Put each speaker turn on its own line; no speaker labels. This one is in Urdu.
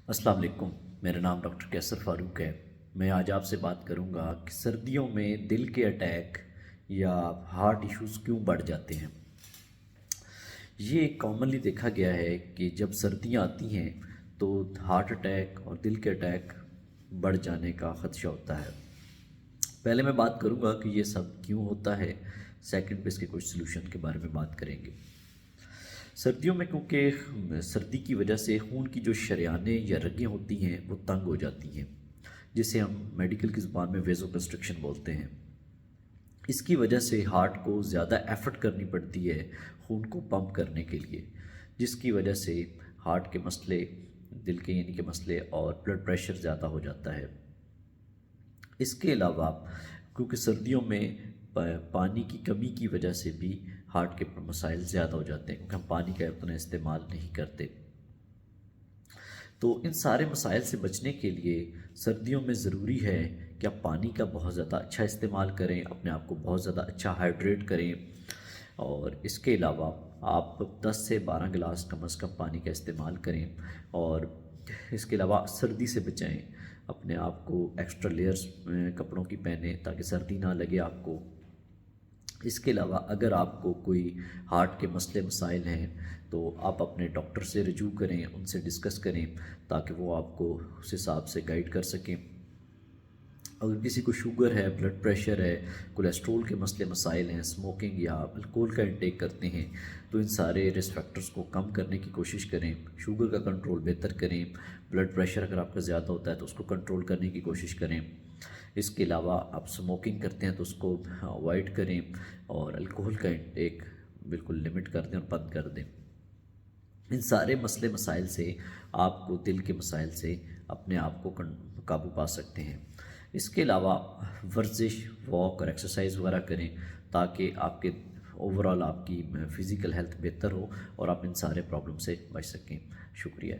السلام علیکم، میرا نام ڈاکٹر کیسر فاروق ہے۔ میں آج آپ سے بات کروں گا کہ سردیوں میں دل کے اٹیک یا ہارٹ ایشوز کیوں بڑھ جاتے ہیں۔ یہ کامنلی دیکھا گیا ہے کہ جب سردیاں آتی ہیں تو ہارٹ اٹیک اور دل کے اٹیک بڑھ جانے کا خدشہ ہوتا ہے۔ پہلے میں بات کروں گا کہ یہ سب کیوں ہوتا ہے، سیکنڈ پہ اس کے کچھ سلوشن کے بارے میں بات کریں گے۔ سردیوں میں کیونکہ سردی کی وجہ سے خون کی جو شریانیں یا رگیں ہوتی ہیں وہ تنگ ہو جاتی ہیں، جسے ہم میڈیکل کی زبان میں ویزو کنسٹرکشن بولتے ہیں۔ اس کی وجہ سے ہارٹ کو زیادہ ایفرٹ کرنی پڑتی ہے خون کو پمپ کرنے کے لیے، جس کی وجہ سے ہارٹ کے مسئلے، دل کے یعنی کہ مسئلے اور بلڈ پریشر زیادہ ہو جاتا ہے۔ اس کے علاوہ کیونکہ سردیوں میں پانی کی کمی کی وجہ سے بھی ہارٹ کے مسائل زیادہ ہو جاتے ہیں، کیونکہ ہم پانی کا اتنا استعمال نہیں کرتے۔ تو ان سارے مسائل سے بچنے کے لیے سردیوں میں ضروری ہے کہ آپ پانی کا بہت زیادہ اچھا استعمال کریں، اپنے آپ کو بہت زیادہ اچھا ہائیڈریٹ کریں، اور اس کے علاوہ آپ 10 سے 12 گلاس کم از کم پانی کا استعمال کریں، اور اس کے علاوہ سردی سے بچائیں، اپنے آپ کو ایکسٹرا لیئرز کپڑوں کی پہنیں تاکہ سردی نہ لگے آپ کو۔ اس کے علاوہ اگر آپ کو کوئی ہارٹ کے مسئلے مسائل ہیں تو آپ اپنے ڈاکٹر سے رجوع کریں، ان سے ڈسکس کریں تاکہ وہ آپ کو اس حساب سے گائیڈ کر سکیں۔ اگر کسی کو شوگر ہے، بلڈ پریشر ہے، کولیسٹرول کے مسئلے مسائل ہیں، اسموکنگ یا الکوہل کا انٹیک کرتے ہیں، تو ان سارے رسک فیکٹرز کو کم کرنے کی کوشش کریں، شوگر کا کنٹرول بہتر کریں، بلڈ پریشر اگر آپ کا زیادہ ہوتا ہے تو اس کو کنٹرول کرنے کی کوشش کریں۔ اس کے علاوہ آپ اسموکنگ کرتے ہیں تو اس کو اوائڈ کریں، اور الکوہل کا انٹیک بالکل لمٹ کر دیں اور بند کر دیں۔ ان سارے مسئلے مسائل سے آپ کو دل کے مسائل سے اپنے آپ کو قابو پا سکتے ہیں۔ اس کے علاوہ ورزش، واک اور ایکسرسائز وغیرہ کریں تاکہ آپ کے اوورآل آپ کی فزیکل ہیلتھ بہتر ہو اور آپ ان سارے پرابلم سے بچ سکیں۔ شکریہ۔